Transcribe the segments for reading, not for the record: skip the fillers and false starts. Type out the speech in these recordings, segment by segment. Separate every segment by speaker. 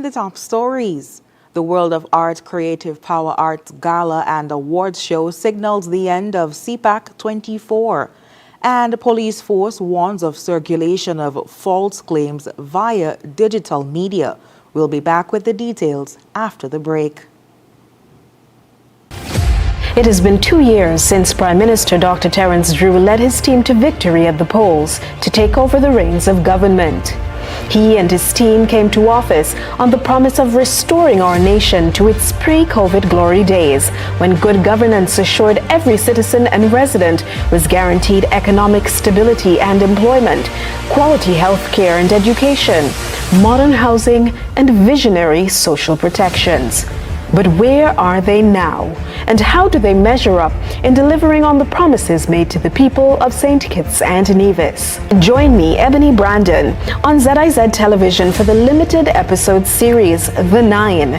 Speaker 1: In the top stories, the World of Art Creative Power Arts Gala and Awards Show signals the end of CPAC 24, and police force warns of circulation of false claims via digital media. We'll be back with the details after the break.
Speaker 2: It has been 2 years since Prime Minister Dr. Terence Drew led his team to victory at the polls to take over the reins of government. He and his team came to office on the promise of restoring our nation to its pre-COVID glory days, when good governance assured every citizen and resident was guaranteed economic stability and employment, quality health care and education, modern housing, and visionary social protections. But where are they now? And how do they measure up in delivering on the promises made to the people of St. Kitts and Nevis? Join me, Ebony Brandon, on ZIZ television for the limited episode series, The Nine,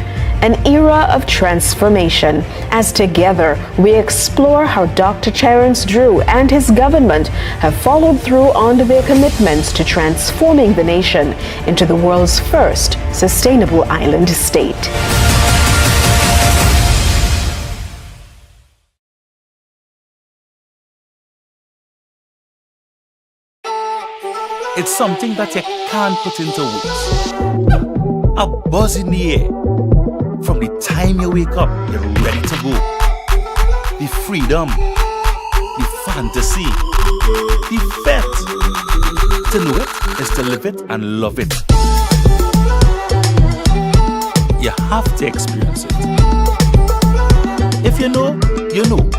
Speaker 2: an era of transformation, as together we explore how Dr. Terence Drew and his government have followed through on their commitments to transforming the nation into the world's first sustainable island state.
Speaker 3: It's something that you can't put into words. A buzz in the air. From the time you wake up, you're ready to go. The freedom, the fantasy, the fete. To know it is to live it and love it. You have to experience it. If you know, you know.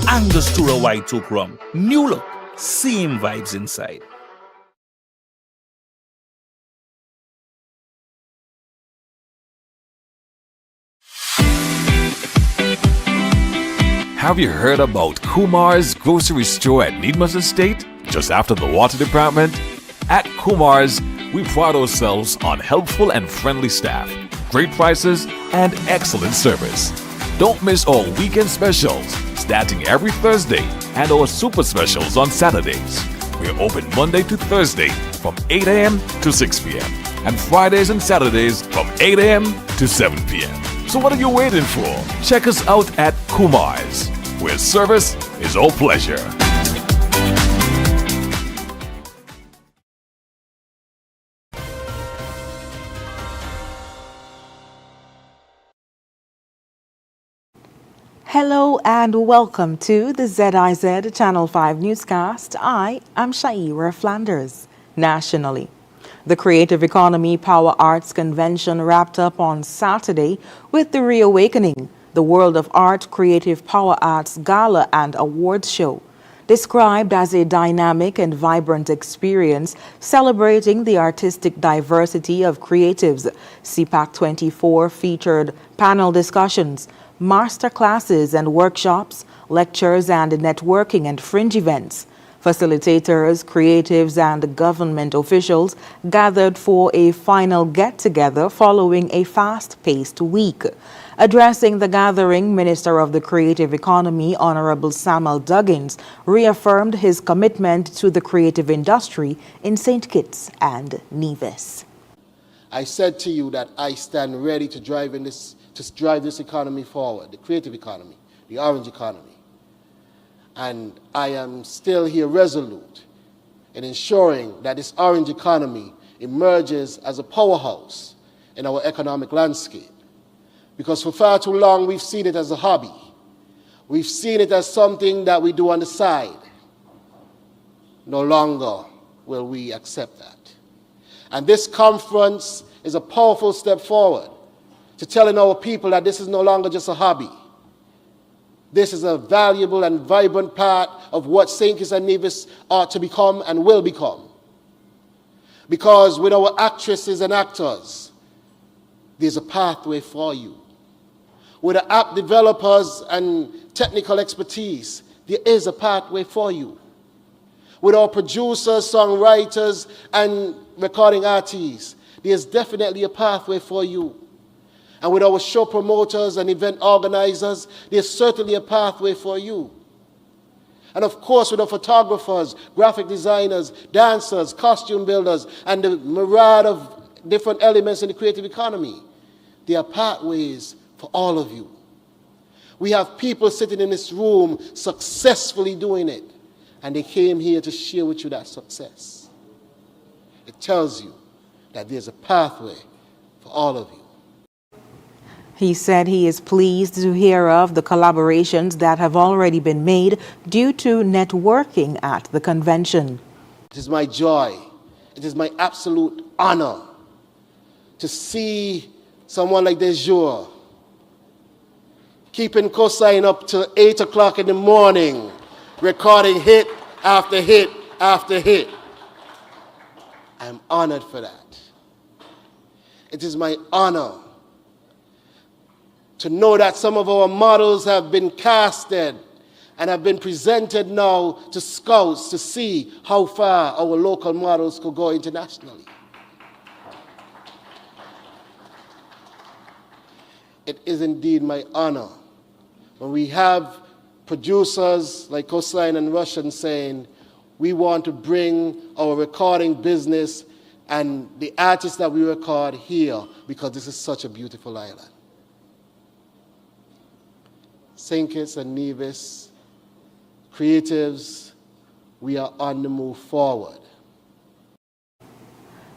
Speaker 3: Angostura White Oak Rum. New look, same vibes inside.
Speaker 4: Have you heard about Kumar's grocery store at Needmos Estate, just after the water department? At Kumar's, we pride ourselves on helpful and friendly staff, great prices, and excellent service. Don't miss our weekend specials, starting every Thursday, and our super specials on Saturdays. We're open Monday to Thursday from 8 a.m. to 6 p.m. and Fridays and Saturdays from 8 a.m. to 7 p.m. So what are you waiting for? Check us out at Kumar's, where service is all pleasure.
Speaker 1: Hello and welcome to the ZIZ Channel 5 newscast. I am Shaira Flanders. Nationally, the Creative Economy Power Arts Convention wrapped up on Saturday with the Reawakening, the World of Art Creative Power Arts Gala and Awards Show. Described as a dynamic and vibrant experience celebrating the artistic diversity of creatives, CPAC 24 featured panel discussions, master classes and workshops, lectures and networking and fringe events. Facilitators, creatives and government officials gathered for a final get-together following a fast-paced week. Addressing the gathering, Minister of the Creative Economy, Honorable Samuel Duggins, reaffirmed his commitment to the creative industry in St. Kitts and Nevis.
Speaker 5: I said to you that I stand ready to drive this economy forward, the creative economy, the orange economy. And I am still here resolute in ensuring that this orange economy emerges as a powerhouse in our economic landscape. Because for far too long, we've seen it as a hobby. We've seen it as something that we do on the side. No longer will we accept that. And this conference is a powerful step forward to telling our people that this is no longer just a hobby. This is a valuable and vibrant part of what St. Kitts and Nevis ought to become and will become. Because with our actresses and actors, there's a pathway for you. With the app developers and technical expertise, there is a pathway for you. With our producers, songwriters, and recording artists, there's definitely a pathway for you. And with our show promoters and event organizers, there's certainly a pathway for you. And of course, with our photographers, graphic designers, dancers, costume builders, and the myriad of different elements in the creative economy. There are pathways for all of you. We have people sitting in this room successfully doing it, and they came here to share with you that success. It tells you that there's a pathway for all of you.
Speaker 1: He said he is pleased to hear of the collaborations that have already been made due to networking at the convention.
Speaker 5: It is my joy, it is my absolute honor to see someone like Dejour keeping Cosign up till 8 o'clock in the morning, recording hit after hit after hit. I'm honored for that. It is my honor to know that some of our models have been casted and have been presented now to scouts to see how far our local models could go internationally. It is indeed my honor when we have producers like Cosign and Russian saying, we want to bring our recording business and the artists that we record here because this is such a beautiful island. St. Kitts and Nevis, creatives, we are on the move forward.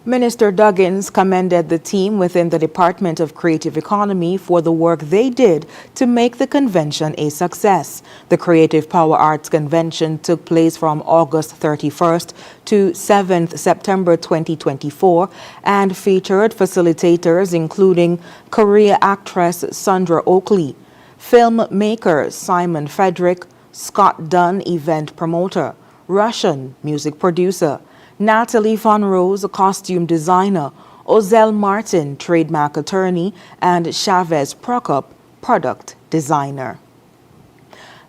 Speaker 1: Minister Duggins commended the team within the Department of Creative Economy for the work they did to make the convention a success. The Creative Power Arts Convention took place from August 31st to 7th September 2024 and featured facilitators including Korea actress Sandra Oakley, filmmaker Simon Frederick, Scott Dunn, event promoter, Russian music producer, Natalie Von Rose, a costume designer, Ozell Martin, trademark attorney, and Chavez Prokop, product designer.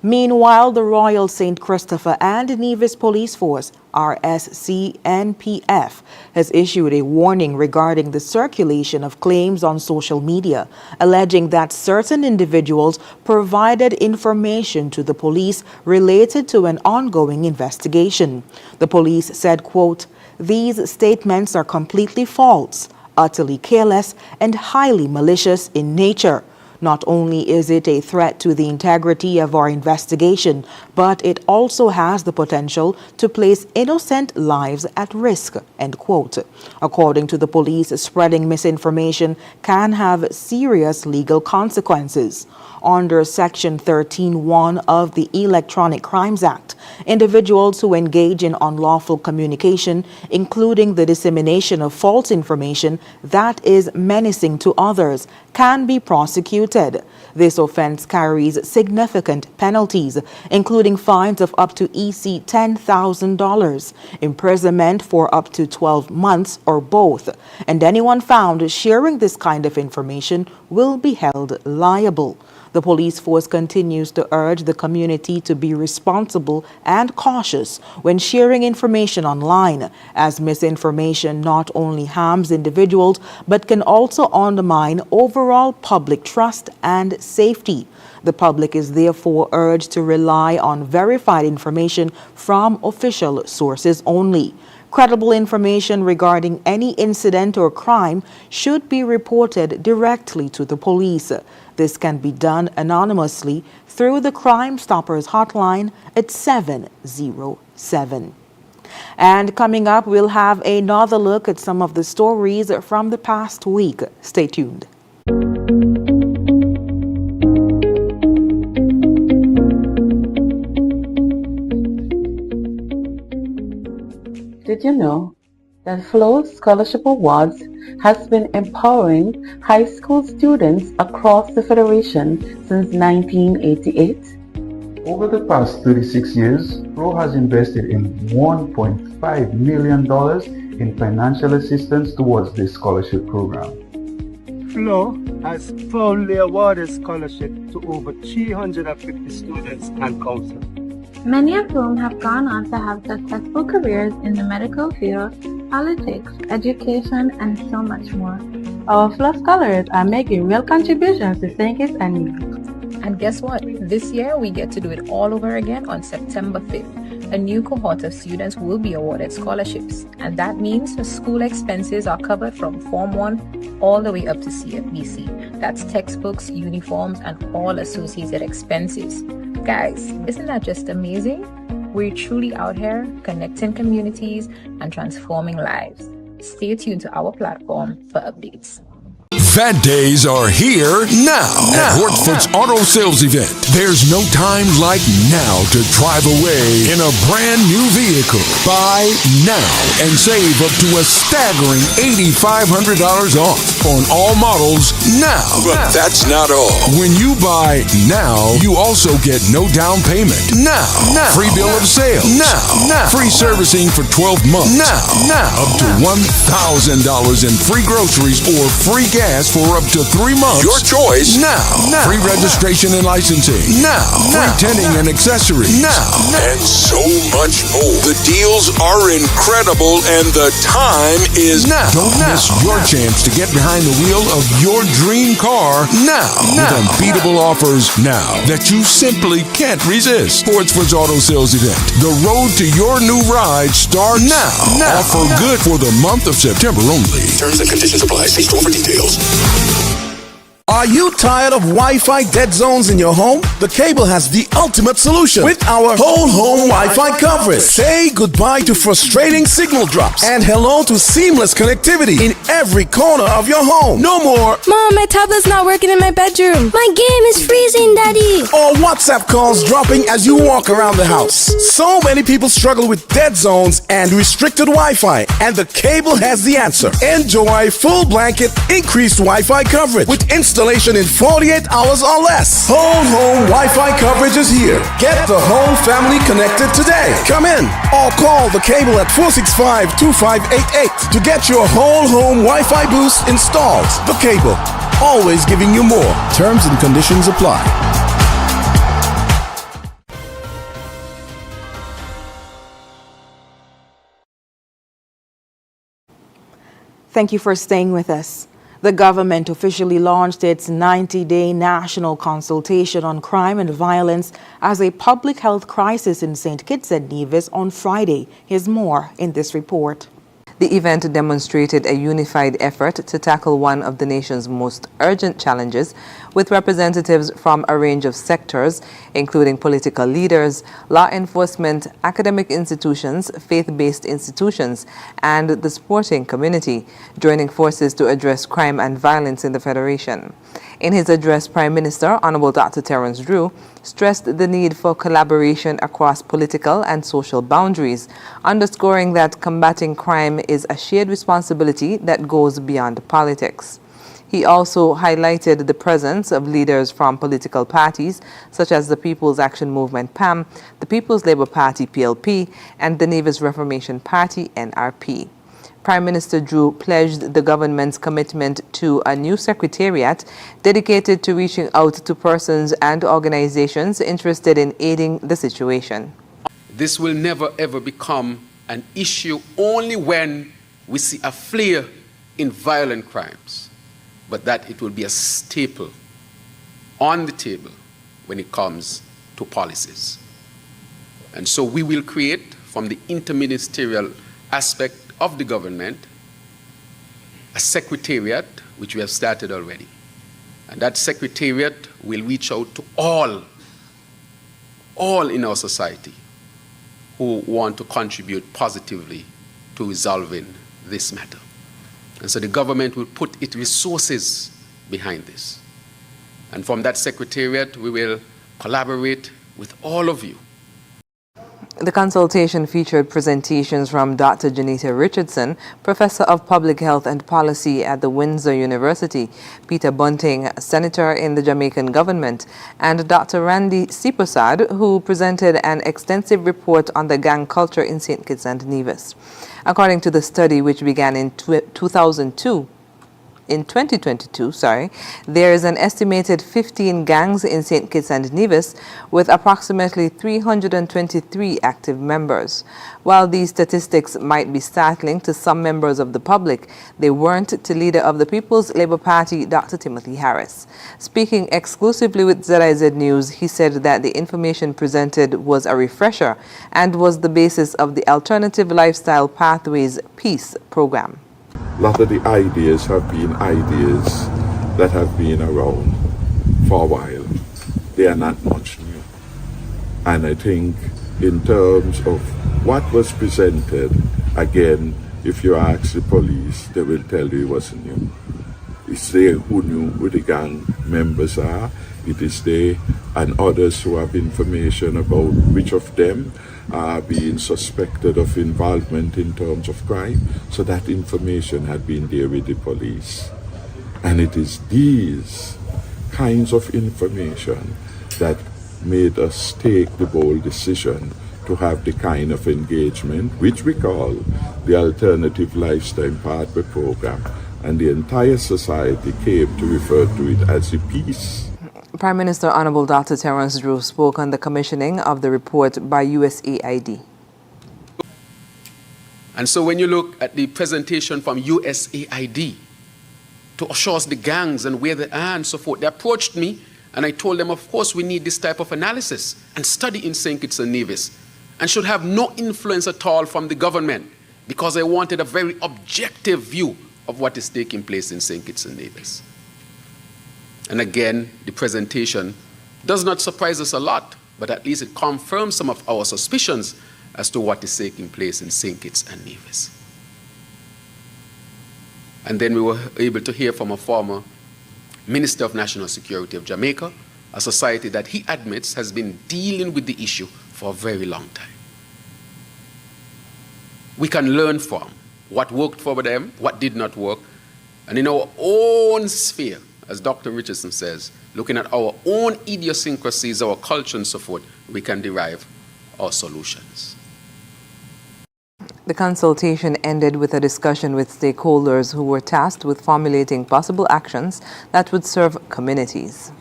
Speaker 1: Meanwhile, the Royal St. Christopher and Nevis Police Force, RSCNPF, has issued a warning regarding the circulation of claims on social media, alleging that certain individuals provided information to the police related to an ongoing investigation. The police said, quote, "These statements are completely false, utterly careless, and highly malicious in nature. Not only is it a threat to the integrity of our investigation, but it also has the potential to place innocent lives at risk," end quote. According to the police, spreading misinformation can have serious legal consequences. Under Section 13(1) of the Electronic Crimes Act, individuals who engage in unlawful communication, including the dissemination of false information that is menacing to others, can be prosecuted. This offense carries significant penalties, including fines of up to EC $10,000, imprisonment for up to 12 months or both, and anyone found sharing this kind of information will be held liable. The police force continues to urge the community to be responsible and cautious when sharing information online, as misinformation not only harms individuals but can also undermine overall public trust and safety. The public is therefore urged to rely on verified information from official sources only. Credible information regarding any incident or crime should be reported directly to the police. This can be done anonymously through the Crime Stoppers hotline at 707. And coming up, we'll have another look at some of the stories from the past week. Stay tuned.
Speaker 6: Did you know that Flow Scholarship Awards has been empowering high school students across the Federation since 1988?
Speaker 7: Over the past 36 years, Flow has invested in $1.5 million in financial assistance towards this scholarship program.
Speaker 8: Flow has proudly awarded scholarship to over 350 students and counselors,
Speaker 9: many of whom have gone on to have successful careers in the medical field, politics, education, and so much more.
Speaker 6: Our Flow scholars are making real contributions to St. Kitts and Nevis.
Speaker 10: And guess what? This year, we get to do it all over again on September 5th. A new cohort of students will be awarded scholarships, and that means the school expenses are covered from Form 1 all the way up to CFBC. That's textbooks, uniforms, and all associated expenses. Guys, isn't that just amazing? We're truly out here connecting communities and transforming lives. Stay tuned to our platform for updates.
Speaker 11: Fat days are here now at Hortford's Auto Sales Event. There's no time like now to drive away in a brand new vehicle. Buy now and save up to a staggering $8,500 off on all models now. But that's not all. When you buy now, you also get no down payment. Now. Free bill of sale. Now. Free servicing for 12 months. Now. Up to $1,000 in free groceries or free gas for up to 3 months. Your choice. Now. Free registration and licensing. Now. Free tinting and accessories. Now. And so much more. The deals are incredible and the time is now. Don't miss your chance to get behind the wheel of your dream car now. With unbeatable offers now that you simply can't resist. Hortford's Auto Sales Event. The road to your new ride starts now. Offer good for the month of September only.
Speaker 12: Terms and conditions apply. See store for details.
Speaker 13: Are you tired of Wi-Fi dead zones in your home? The Cable has the ultimate solution with our whole home Wi-Fi coverage. Say goodbye to frustrating signal drops and hello to seamless connectivity in every corner of your home. No more
Speaker 14: Mom, my tablet's not working in my bedroom. My game is freezing, Daddy.
Speaker 13: Or WhatsApp calls dropping as you walk around the house. So many people struggle with dead zones and restricted Wi-Fi, and the Cable has the answer. Enjoy full blanket increased Wi-Fi coverage with installation in 48 hours or less. Whole home Wi-Fi coverage is here. Get the whole family connected today. Come in or call the Cable at 465-2588 to get your whole home Wi-Fi boost installed. The Cable, always giving you more. Terms and conditions apply.
Speaker 1: Thank you for staying with us. The government officially launched its 90-day national consultation on crime and violence as a public health crisis in St. Kitts and Nevis on Friday. Here's more in this report.
Speaker 15: The event demonstrated a unified effort to tackle one of the nation's most urgent challenges, with representatives from a range of sectors, including political leaders, law enforcement, academic institutions, faith-based institutions, and the sporting community, joining forces to address crime and violence in the Federation. In his address, Prime Minister Honorable Dr. Terence Drew stressed the need for collaboration across political and social boundaries, underscoring that combating crime is a shared responsibility that goes beyond politics. He also highlighted the presence of leaders from political parties such as the People's Action Movement PAM, the People's Labour Party PLP, and the Nevis Reformation Party NRP. Prime Minister Drew pledged the government's commitment to a new secretariat dedicated to reaching out to persons and organizations interested in aiding the situation.
Speaker 16: This will never ever become an issue only when we see a flare in violent crimes, but that it will be a staple on the table when it comes to policies. And so we will create, from the interministerial aspect of the government, a secretariat, which we have started already. And that secretariat will reach out to all in our society who want to contribute positively to resolving this matter. And so the government will put its resources behind this. And from that secretariat, we will collaborate with all of you.
Speaker 15: The consultation featured presentations from Dr. Janita Richardson, Professor of Public Health and Policy at the Windsor University, Peter Bunting, Senator in the Jamaican government, and Dr. Randy Siprasad, who presented an extensive report on the gang culture in St. Kitts and Nevis. According to the study, which began in 2002, 2022, there is an estimated 15 gangs in St. Kitts and Nevis with approximately 323 active members. While these statistics might be startling to some members of the public, they weren't to leader of the People's Labour Party, Dr. Timothy Harris. Speaking exclusively with ZIZ News, he said that the information presented was a refresher and was the basis of the Alternative Lifestyle Pathways Peace program.
Speaker 17: A lot of the ideas have been ideas that have been around for a while. They are not much new. And I think in terms of what was presented, again, if you ask the police, they will tell you it wasn't new. It's they who knew who the gang members are. It is they and others who have information about which of them are being suspected of involvement in terms of crime. So that information had been there with the police. And it is these kinds of information that made us take the bold decision to have the kind of engagement which we call the Alternative Lifestyle Pathway Program. And the entire society came to refer to it as a peace.
Speaker 15: Prime Minister Honorable Dr. Terence Drew spoke on the commissioning of the report by USAID.
Speaker 16: And so when you look at the presentation from USAID to assure us the gangs and where they are and so forth, they approached me and I told them, of course, we need this type of analysis and study in St. Kitts and Nevis and should have no influence at all from the government because I wanted a very objective view of what is taking place in St. Kitts and Nevis. And again, the presentation does not surprise us a lot, but at least it confirms some of our suspicions as to what is taking place in St. Kitts and Nevis. And then we were able to hear from a former Minister of National Security of Jamaica, a society that he admits has been dealing with the issue for a very long time. We can learn from what worked for them, what did not work, and in our own sphere, as Dr. Richardson says, looking at our own idiosyncrasies, our culture and so forth, we can derive our solutions.
Speaker 15: The consultation ended with a discussion with stakeholders who were tasked with formulating possible actions that would serve communities.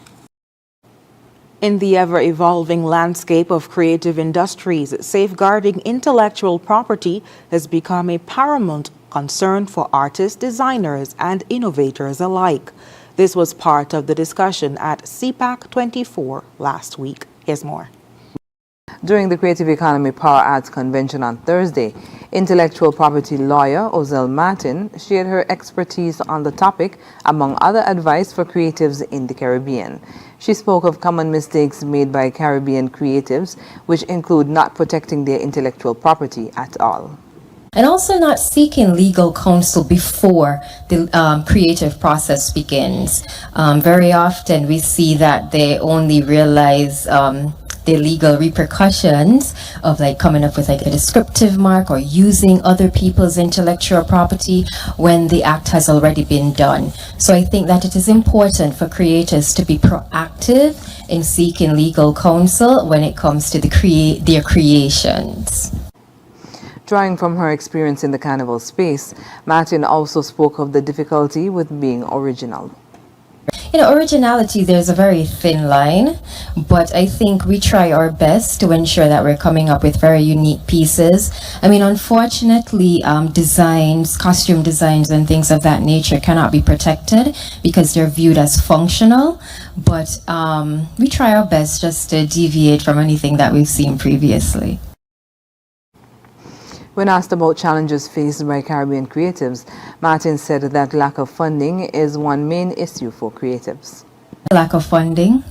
Speaker 1: In the ever-evolving landscape of creative industries, safeguarding intellectual property has become a paramount concern for artists, designers, and innovators alike. This was part of the discussion at CPAC 24 last week. Here's more.
Speaker 15: During the Creative Economy Power Arts Convention on Thursday, intellectual property lawyer Ozelle Martin shared her expertise on the topic, among other advice for creatives in the Caribbean. She spoke of common mistakes made by Caribbean creatives, which include not protecting their intellectual property at all.
Speaker 18: And also not seeking legal counsel before the creative process begins. Very often we see that they only realize the legal repercussions of like coming up with like a descriptive mark or using other people's intellectual property when the act has already been done. So I think that it is important for creators to be proactive in seeking legal counsel when it comes to their creations.
Speaker 15: Drawing from her experience in the carnival space, Martin also spoke of the difficulty with being original.
Speaker 18: You know, originality, there's a very thin line, but I think we try our best to ensure that we're coming up with very unique pieces. I mean, unfortunately, designs, costume designs and things of that nature cannot be protected because they're viewed as functional, but we try our best just to deviate from anything that we've seen previously.
Speaker 15: When asked about challenges faced by Caribbean creatives, Martin said that lack of funding is one main issue for creatives.
Speaker 18: Lack of funding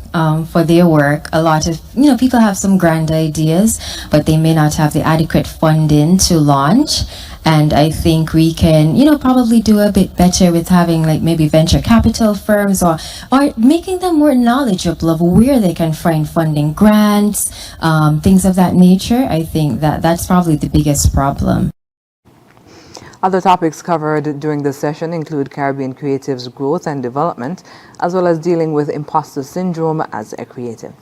Speaker 18: for their work. A lot of people have some grand ideas, but they may not have the adequate funding to launch. And I think we can, probably do a bit better with having like maybe venture capital firms or making them more knowledgeable of where they can find funding, grants, things of that nature. I think that's probably the biggest problem.
Speaker 15: Other topics covered during the session include Caribbean creatives' growth and development, as well as dealing with imposter syndrome as a creative.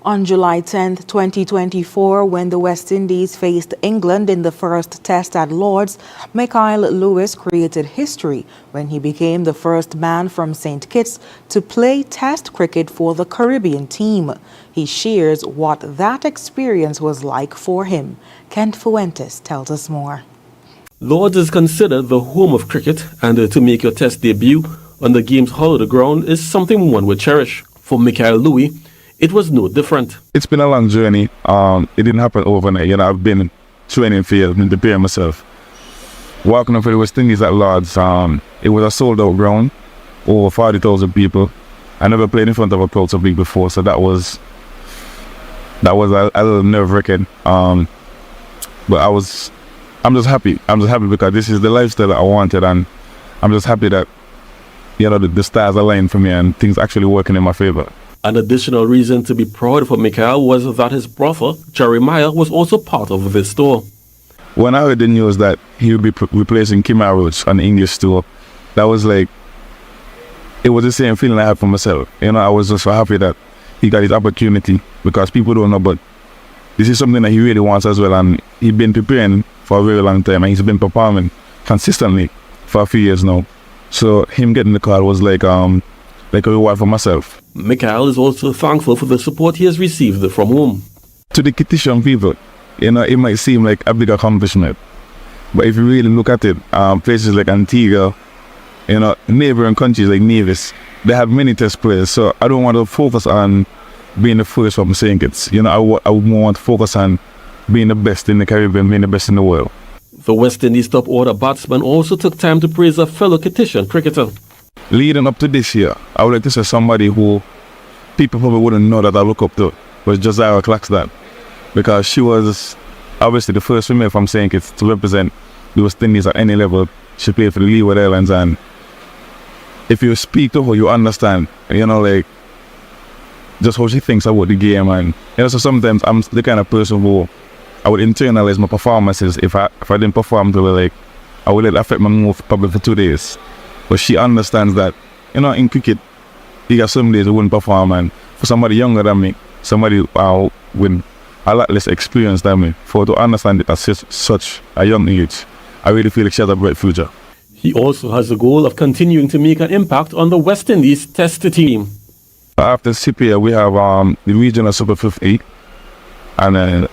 Speaker 1: On July 10, 2024, when the West Indies faced England in the first test at Lord's, Mikael Lewis created history when he became the first man from St. Kitts to play test cricket for the Caribbean team. He shares what that experience was like for him. Kent Fuentes tells us more.
Speaker 19: Lord's is considered the home of cricket, and to make your test debut on the game's hallowed ground is something one would cherish. For Mikael Louis, it was no different.
Speaker 20: It's been a long journey. It didn't happen overnight. I've been training for years, been preparing myself. Walking up for the West Indies at Lord's, it was a sold-out ground, over 40,000 people. I never played in front of a crowd so big before, so that was a little nerve-wracking. But I'm just happy. I'm just happy because this is the lifestyle that I wanted, and I'm just happy that the stars aligned for me and things actually working in my favor.
Speaker 19: An additional reason to be proud for Mikael was that his brother, Jeremiah, was also part of this tour.
Speaker 20: When I heard the news that he would be replacing Kemar Roach on the English tour, that was like, it was the same feeling I had for myself. I was just so happy that he got his opportunity, because people don't know, but this is something that he really wants as well, and he's been preparing for a very long time, and he's been performing consistently for a few years now. So him getting the call was like a reward for myself.
Speaker 19: Mikael is also thankful for the support he has received from home.
Speaker 20: To the Kittitian people, it might seem like a big accomplishment, but if you really look at it, places like Antigua, neighboring countries like Nevis, they have many test players. So I don't want to focus on being the first from St. Kitts. I want to focus on being the best in the Caribbean, being the best in the world.
Speaker 19: The West Indies top order batsman also took time to praise a fellow Kittitian cricketer.
Speaker 20: Leading up to this year, I would like to say somebody who people probably wouldn't know that I look up to was Josiah Claxton, because she was obviously the first female from St. Kitts to represent the West Indies at any level. She played for the Leeward Islands, and if you speak to her, you understand, just how she thinks about the game. And so sometimes I'm the kind of person who I would internalize my performances. If I didn't perform to her, I would let it affect my mood probably for 2 days. But she understands that, in cricket, you got some days who wouldn't perform, and for somebody younger than me, somebody with a lot less experience than me, for to understand it at such a young age, I really feel like she has a bright future.
Speaker 19: He also has the goal of continuing to make an impact on the West Indies test team.
Speaker 20: After CPA, we have the regional Super 50, and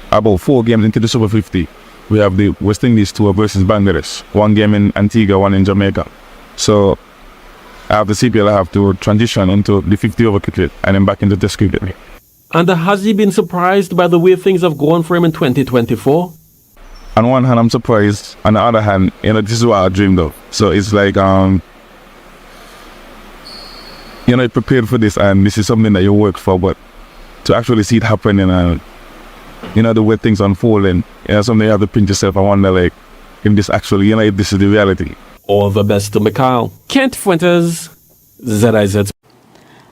Speaker 20: about 4 games into the Super 50, we have the West Indies tour versus Bangladesh. 1 game in Antigua, 1 in Jamaica. So after CPL, I have to transition into the 50-over cricket and then back into test cricket.
Speaker 19: And has he been surprised by the way things have gone for him in 2024?
Speaker 20: On one hand, I'm surprised. On the other hand, this is what I dreamed of. So it's like, I prepared for this, and this is something that you work for, but to actually see it happening and, the way things unfolding, something you have to pinch yourself and wonder, if this actually, if this is the reality.
Speaker 19: All the best to Mikael. Kent Fuentes, ZIZ.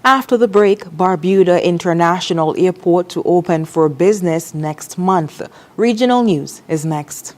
Speaker 1: After the break, Barbuda International Airport to open for business next month. Regional news is next.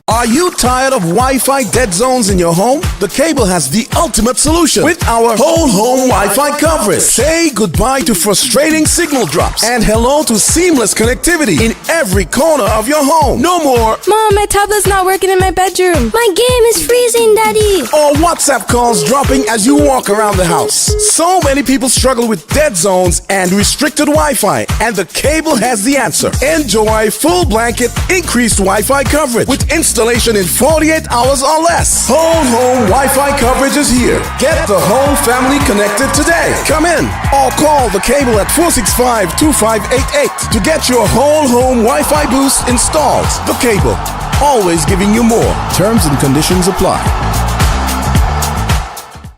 Speaker 13: Are you tired of Wi-Fi dead zones in your home? The Cable has the ultimate solution with our whole home Wi-Fi coverage. Say goodbye to frustrating signal drops and hello to seamless connectivity in every corner of your home. No more
Speaker 14: Mom, my tablet's not working in my bedroom. My game is freezing, Daddy.
Speaker 13: Or WhatsApp calls dropping as you walk around the house. So many people struggle with dead zones and restricted Wi-Fi, and the Cable has the answer. Enjoy full blanket increased Wi-Fi coverage with installation in 48 hours or less. Whole home Wi-Fi coverage is here. Get the whole family connected today. Come in or call the Cable at 465-2588 to get your whole home Wi-Fi boost installed. The Cable, always giving you more. Terms and conditions apply.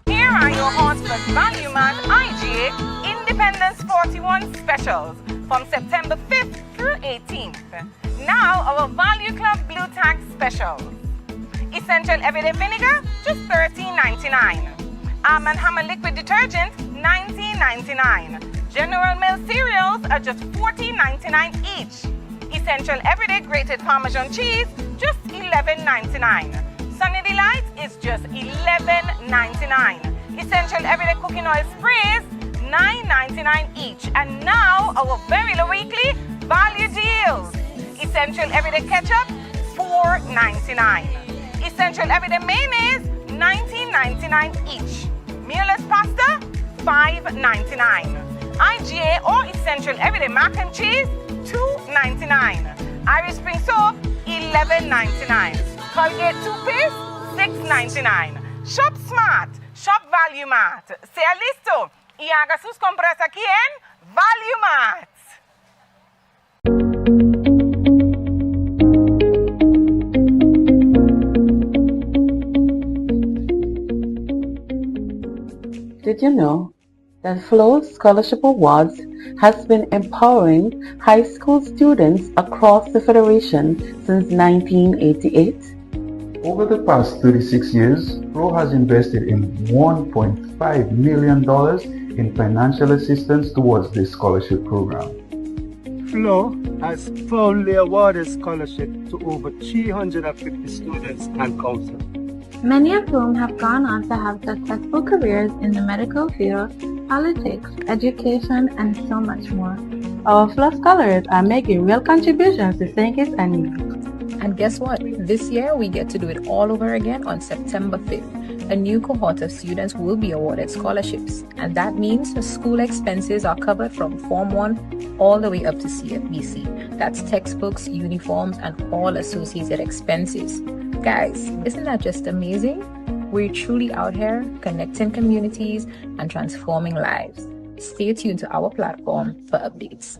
Speaker 21: Here are your Hornsford Value Man IGA Independence 41 specials from September 5th through 18th. Now our Value Club Blue Tag specials. Essential Everyday Vinegar, just $13.99. Arm & Hammer Liquid Detergent, $19.99. General Mills cereals are just $14.99 each. Essential Everyday Grated Parmesan Cheese, just $11.99. Sunny Delight is just $11.99. Essential Everyday Cooking Oil Sprays, $9.99 each. And now our very low weekly value deals. Essential everyday ketchup, $4.99. Essential everyday mayonnaise, $19.99 each. Mealless pasta, $5.99. IGA or essential everyday mac and cheese, $2.99. Irish spring soap, $11.99. Colgate toothpaste, $6.99. Shop smart, shop Value Mart. Sea listo y haga sus compras aquí en Value Mart.
Speaker 6: Did you know that Flow Scholarship Awards has been empowering high school students across the Federation since 1988?
Speaker 7: Over the past 36 years, Flow has invested in $1.5 million in financial assistance towards this scholarship program.
Speaker 8: Flow has proudly awarded scholarship to over 350 students and counselors,
Speaker 9: Many of whom have gone on to have successful careers in the medical field, politics, education, and so much more.
Speaker 2: Our Flow scholars are making real contributions to St. Kitts and Nevis.
Speaker 10: And guess what? This year we get to do it all over again on September 5th. A new cohort of students will be awarded scholarships, and that means the school expenses are covered from Form 1 all the way up to CFBC. That's textbooks, uniforms, and all associated expenses. Guys, isn't that just amazing? We're truly out here connecting communities and transforming lives. Stay tuned to our platform for updates.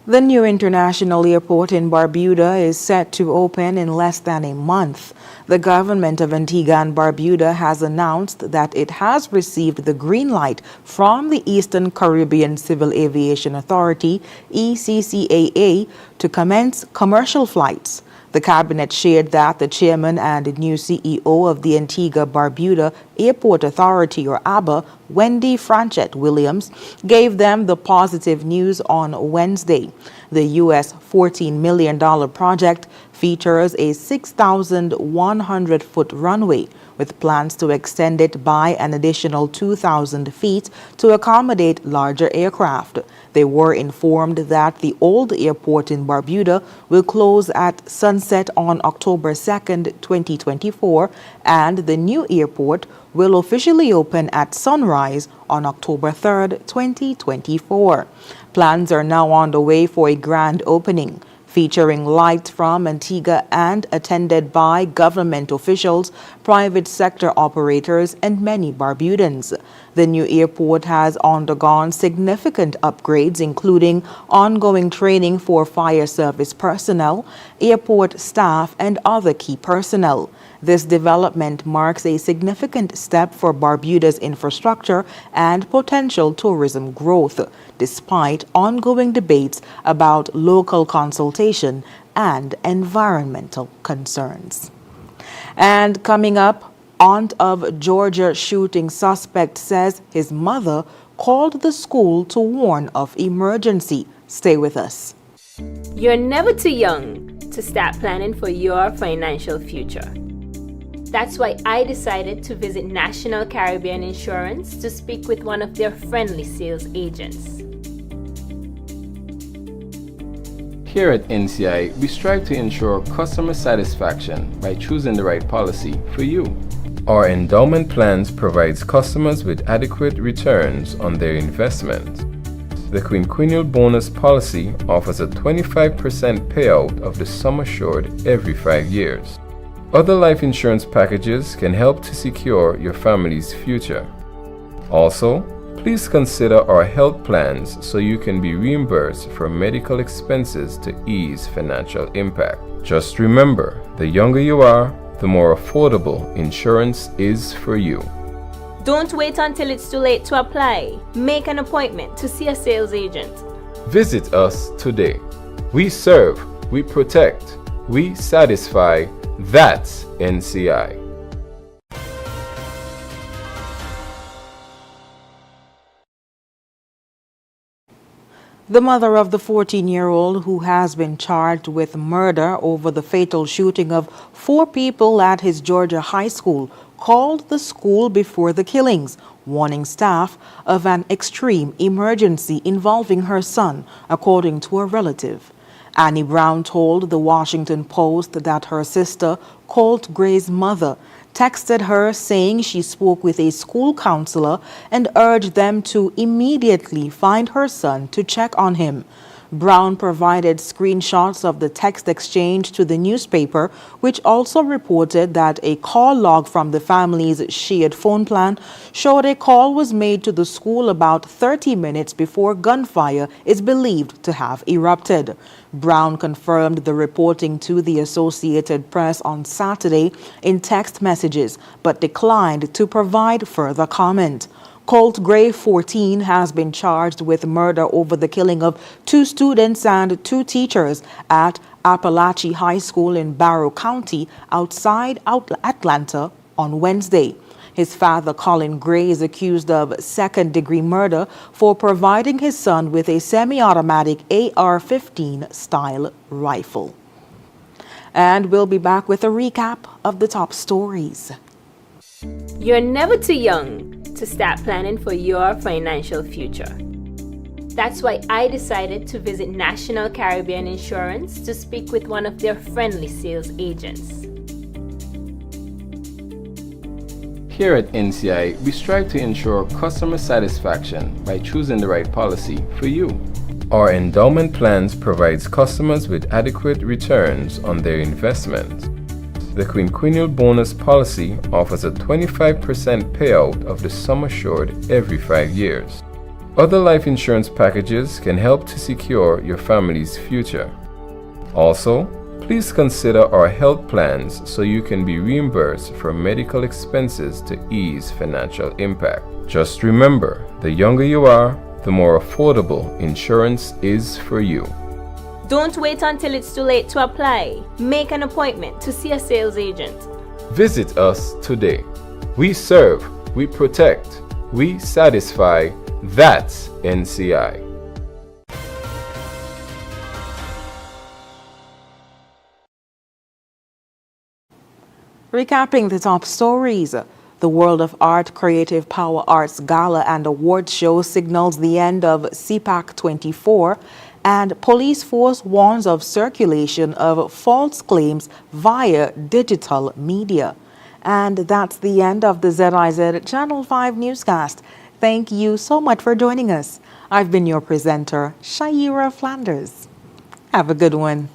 Speaker 1: The new international airport in Barbuda is set to open in less than a month. The government of Antigua and Barbuda has announced that it has received the green light from the Eastern Caribbean Civil Aviation Authority, ECCAA, to commence commercial flights. The cabinet shared that the chairman and new CEO of the Antigua Barbuda Airport Authority, or ABA, Wendy Franchette Williams, gave them the positive news on Wednesday. The U.S. $14 million project features a 6,100-foot runway, with plans to extend it by an additional 2,000 feet to accommodate larger aircraft. They were informed that the old airport in Barbuda will close at sunset on October 2nd, 2024, and the new airport will officially open at sunrise on October 3rd, 2024. Plans are now on the way for a grand opening, featuring lights from Antigua and attended by government officials, private sector operators, and many Barbudans. The new airport has undergone significant upgrades, including ongoing training for fire service personnel, airport staff, and other key personnel. This development marks a significant step for Barbuda's infrastructure and potential tourism growth, despite ongoing debates about local consultation and environmental concerns. And coming up, aunt of Georgia shooting suspect says his mother called the school to warn of emergency. Stay with us.
Speaker 22: You're never too young to start planning for your financial future. That's why I decided to visit National Caribbean Insurance to speak with one of their friendly sales agents.
Speaker 23: Here at NCI, we strive to ensure customer satisfaction by choosing the right policy for you. Our endowment plans provides customers with adequate returns on their investment. The quinquennial bonus policy offers a 25% payout of the sum assured every 5 years. Other life insurance packages can help to secure your family's future. Also, please consider our health plans so you can be reimbursed for medical expenses to ease financial impact. Just remember, the younger you are, the more affordable insurance is for you.
Speaker 22: Don't wait until it's too late to apply. Make an appointment to see a sales agent.
Speaker 23: Visit us today. We serve, we protect, we satisfy. That's NCI.
Speaker 1: The mother of the 14-year-old who has been charged with murder over the fatal shooting of 4 people at his Georgia high school called the school before the killings, warning staff of an extreme emergency involving her son, according to a relative. Annie Brown told the Washington Post that her sister, Colt Gray's mother, texted her saying she spoke with a school counselor and urged them to immediately find her son to check on him. Brown provided screenshots of the text exchange to the newspaper, which also reported that a call log from the family's shared phone plan showed a call was made to the school about 30 minutes before gunfire is believed to have erupted. Brown confirmed the reporting to the Associated Press on Saturday in text messages, but declined to provide further comment. Colt Gray, 14, has been charged with murder over the killing of 2 students and 2 teachers at Appalachia High School in Barrow County outside Atlanta on Wednesday. His father, Colin Gray, is accused of second-degree murder for providing his son with a semi-automatic AR-15 style rifle. And we'll be back with a recap of the top stories.
Speaker 22: You're never too young to start planning for your financial future. That's why I decided to visit National Caribbean Insurance to speak with one of their friendly sales agents.
Speaker 23: Here at NCI, we strive to ensure customer satisfaction by choosing the right policy for you. Our endowment plans provides customers with adequate returns on their investments. The quinquennial bonus policy offers a 25% payout of the sum assured every 5 years. Other life insurance packages can help to secure your family's future. Also, please consider our health plans so you can be reimbursed for medical expenses to ease financial impact. Just remember, the younger you are, the more affordable insurance is for you.
Speaker 22: Don't wait until it's too late to apply. Make an appointment to see a sales agent.
Speaker 23: Visit us today. We serve, we protect, we satisfy. That's NCI.
Speaker 1: Recapping the top stories. The World of Art Creative Power Arts Gala and Award Show signals the end of CPAC 24, and police force warns of circulation of false claims via digital media. And that's the end of the ZIZ Channel 5 newscast. Thank you so much for joining us. I've been your presenter, Shaira Flanders. Have a good one.